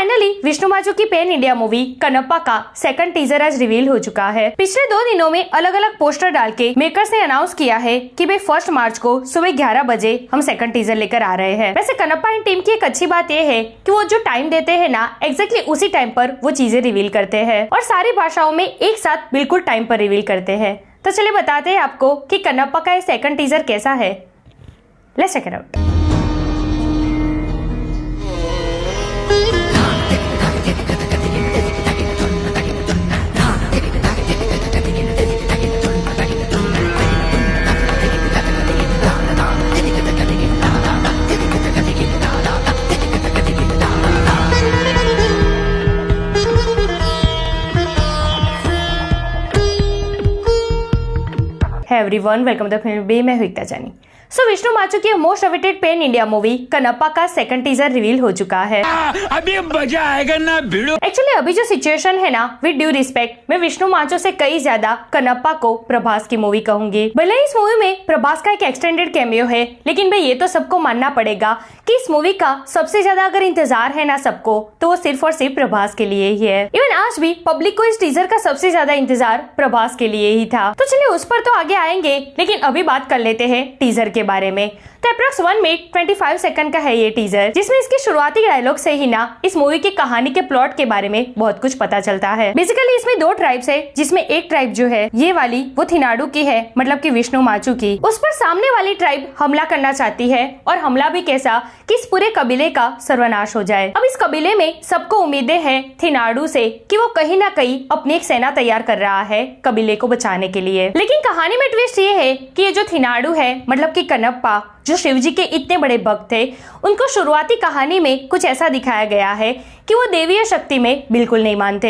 Finally Vishnu Manchu की pan India movie Kannappa का second teaser आज रिवील हो चुका है। पिछले 2 दिनों में अलग अलग पोस्टर डाल के मेकर्स ने अनाउंस किया है कि भाई 1 मार्च को सुबह 11 बजे हम सेकंड टीजर लेकर आ रहे हैं। वैसे कनप्पा एंड टीम की एक अच्छी बात यह है कि वो जो टाइम देते हैं ना, एग्जैक्टली उसी टाइम पर वो चीजें रिवील करते हैं और सारी भाषाओं में एक साथ बिल्कुल टाइम पर रिवील करते हैं। तो चलिए बताते हैं आपको कि कनप्पा का ये सेकंड टीजर कैसा है। Let's check it out. Everyone, welcome to the film B. मैं हूं एकता जानी। सो विष्णु माचो की most awaited pan India movie Kannappa का सेकंड टीजर रिवील हो चुका है। अभी मजा आएगा ना भिड़ो। एक्चुअली अभी जो सिचुएशन है ना, विद ड्यू रिस्पेक्ट मैं विष्णु माचो से कई ज्यादा कनप्पा को प्रभास की मूवी कहूंगी। भले ही इस मूवी में प्रभास का एक एक्सटेंडेड कैमियो है, लेकिन भाई ये तो सबको मानना पड़ेगा कि इस मूवी का सबसे ज्यादा अगर इंतजार है ना सबको, तो वो सिर्फ और सिर्फ प्रभास के लिए ही है। इवन आज भी पब्लिक को इस टीजर का सबसे ज्यादा इंतजार प्रभास के लिए ही था। तो चलिए उस पर तो आगे आएंगे, लेकिन अभी बात कर लेते हैं टीजर के बारे में। तो अप्रॉक्स 1 मिनट 25 सेकंड का है ये टीजर, जिसमें इसके शुरुआती डायलॉग से ही ना इस मूवी की कहानी के प्लॉट के बारे में बहुत कुछ पता चलता है। बेसिकली इसमें 2 ट्राइब्स है, जिसमें एक ट्राइब जो है ये वाली वो थिनाडु की है, मतलब कि विष्णु माचो की। उस पर सामने वाली ट्राइब हमला करना चाहती है, और हमला भी कैसा कि इस पूरे कबीले का सर्वनाश हो जाए। अब इस कबीले में सबको उम्मीदें हैं थिनाडु से कि वो कहीं ना कहीं अपनी एक सेना तैयार कर रहा है कबीले को बचाने के लिए। लेकिन कहानी में ट्विस्ट ये है कि ये जो थिनाडु है, मतलब कि कनप्पा, जो शिवजी के इतने बड़े भक्त थे, उनको शुरुआती कहानी में कुछ ऐसा दिखाया गया है कि वो देवीय शक्ति में बिल्कुल नहीं मानते।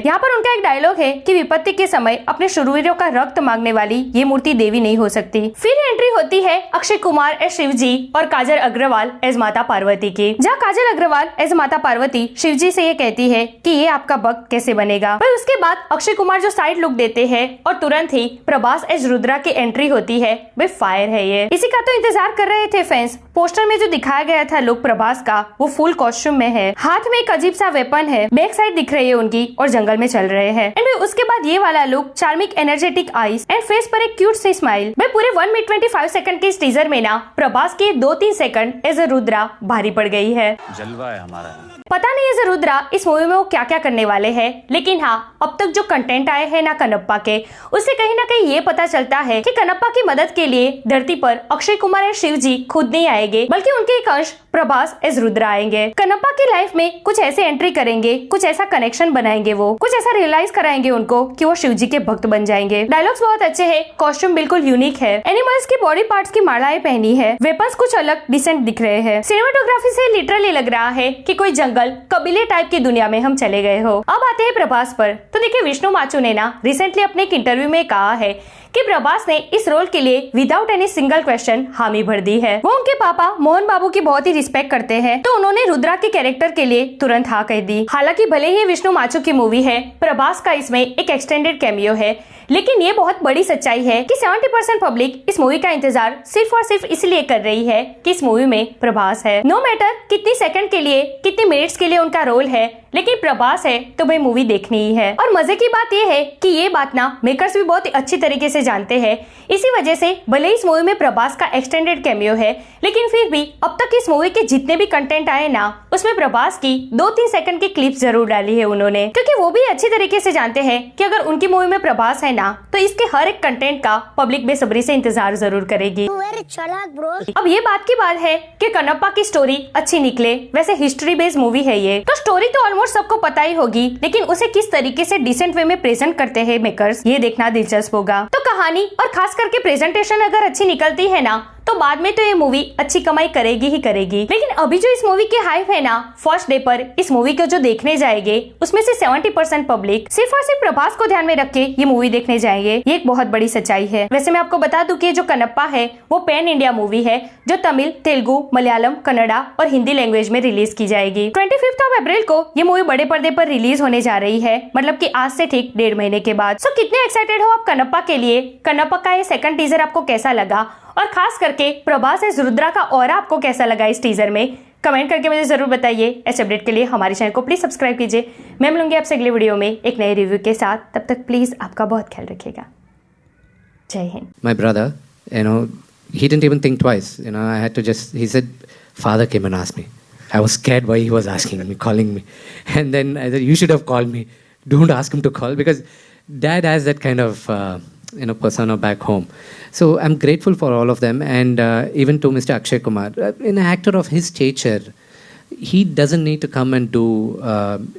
यहाँ पर उनका एक डायलॉग है कि विपत्ति के समय अपने शूरवीरों का रक्त मांगने वाली ये मूर्ति देवी नहीं हो सकती। फिर एंट्री होती है अक्षय कुमार एज शिवजी और काजल अग्रवाल एज माता पार्वती की, जहाँ काजल अग्रवाल एज माता पार्वती शिवजी से ये कहती है कि ये आपका भक्त कैसे बनेगा। वही उसके बाद अक्षय कुमार जो साइड लुक देते हैं और तुरंत ही प्रभास एज रुद्रा की एंट्री होती है। वे फायर है ये। इसी का तो इंतजार कर रहे थे फैंस। पोस्टर में जो दिखाया गया था लुक प्रभास का, वो फुल कॉस्ट्यूम में है, हाथ में एक अजीब सा वेपन है, बैक साइड दिख रही है उनकी, और जंगल में चल रहे हैं। एंड उसके बाद ये वाला look, charming energetic eyes and face पर एक क्यूट सी स्माइल। भाई पूरे 1 मिनट 25 सेकंड के इस टीजर में ना प्रभास के 2-3 सेकंड एज अ रुद्रा भारी पड़ गई है। जलवा है हमारा। पता नहीं एज अ रुद्रा इस मूवी में वो क्या क्या करने वाले हैं, लेकिन हाँ, अब तक जो कंटेंट आए हैं ना कनप्पा के, उससे कहीं ना कहीं ये पता चलता है कि कनप्पा की मदद के लिए धरती पर अक्षय कुमार और शिव जी खुद नहीं आएंगे, बल्कि उनके एक अंश प्रभास एज रुद्रा आएंगे। कनप्पा की लाइफ में कुछ ऐसे एंट्री करेंगे, कुछ ऐसा कनेक्शन बनाएंगे, वो कुछ ऐसा रियलाइज कराएंगे उनको कि वो शिव जी के भक्त बन जाएंगे। डायलॉग्स बहुत अच्छे हैं, कॉस्ट्यूम बिल्कुल यूनिक है, एनिमल्स की बॉडी पार्ट्स की मालाएं पहनी है, वेपन्स कुछ अलग डिसेंट दिख रहे हैं। सिनेमाटोग्राफी से लिटरली लग रहा है कि कोई जंगल कबीले टाइप की दुनिया में हम चले गए हो। अब आते हैं प्रभास पर। तो देखिए, विष्णु माचो ने ना रिसेंटली अपने एक इंटरव्यू में कहा है कि प्रभास ने इस रोल के लिए विदाउट एनी सिंगल क्वेश्चन हामी भर दी है। वो उनके पापा मोहन बाबू की बहुत ही रिस्पेक्ट करते हैं, तो उन्होंने रुद्रा के कैरेक्टर के लिए तुरंत हाँ कह दी। हालांकि भले ही विष्णु माचो की मूवी है, प्रभास का इसमें एक एक्सटेंडेड कैमियो है, लेकिन ये बहुत बड़ी सच्चाई है कि 70% पब्लिक इस मूवी का इंतजार सिर्फ और सिर्फ इसलिए कर रही है कि इस मूवी में प्रभास है। नो मैटर कितनी सेकंड के लिए, कितने मिनट्स के लिए उनका रोल है, लेकिन प्रभास है तो भाई मूवी देखनी ही है। और मजे की बात ये है कि ये बात ना मेकर्स भी बहुत ही अच्छी तरीके से जानते हैं। इसी वजह से भले इस मूवी में प्रभास का एक्सटेंडेड कैमियो है, लेकिन फिर भी अब तक इस मूवी के जितने भी कंटेंट आए ना, उसमें प्रभास की 2-3 सेकंड की क्लिप्स जरूर डाली है उन्होंने, क्योंकि वो भी अच्छी तरीके से जानते हैं कि अगर उनकी मूवी में प्रभास है ना, तो इसके हर एक कंटेंट का पब्लिक बेसब्री से इंतजार जरूर करेगी। अब ये बात की बात है कि कनप्पा की स्टोरी अच्छी निकले। वैसे हिस्ट्री बेस्ड मूवी है ये, तो स्टोरी तो ऑलमोस्ट सबको पता ही होगी, लेकिन उसे किस तरीके से डिसेंट वे में प्रेजेंट करते हैं मेकर्स, ये देखना दिलचस्प होगा। तो कहानी और खास करके प्रेजेंटेशन अगर अच्छी निकलती है ना, तो बाद में तो ये मूवी अच्छी कमाई करेगी ही करेगी। लेकिन अभी जो इस मूवी की हाइप है ना, फर्स्ट डे पर इस मूवी को जो देखने जाएंगे, उसमें से 70% पब्लिक सिर्फ और सिर्फ प्रभास को ध्यान में रख के ये मूवी देखने जाएंगे। ये एक बहुत बड़ी सच्चाई है। वैसे मैं आपको बता दूं कि जो कनप्पा है वो पैन इंडिया मूवी है, जो तमिल, तेलुगु, मलयालम, कन्नड़ा और हिंदी लैंग्वेज में रिलीज की जाएगी। 25 अप्रैल को ये मूवी बड़े पर्दे पर रिलीज होने जा रही है, मतलब कि आज से ठीक 1.5 महीने के बाद। सो कितने एक्साइटेड हो आप कनप्पा के लिए? कनप्पा का ये सेकंड टीजर आपको कैसा लगा, और खास करके प्रभास एज रुद्रा का ऑरा आपको कैसा लगा इस टीजर में? कमेंट करके मुझे ज़रूर बताइए। ऐसे अपडेट के लिए हमारे चैनल को प्लीज़ सब्सक्राइब कीजिए। मैं मिलूंगी आपसे अगले वीडियो में एक नए रिव्यू के साथ। तब तक प्लीज़ आपका बहुत ख्याल रखिएगा। जय Hind. My brother, he didn't even think twice. I had to he said, father came and asked me. I was scared why he was asking me, calling me. And then I said, you should have called me. Don't ask him to call, because dad has that kind of, persona back home. So I'm grateful for all of them. And even to Mr. Akshay Kumar, an actor of his stature, he doesn't need to come and do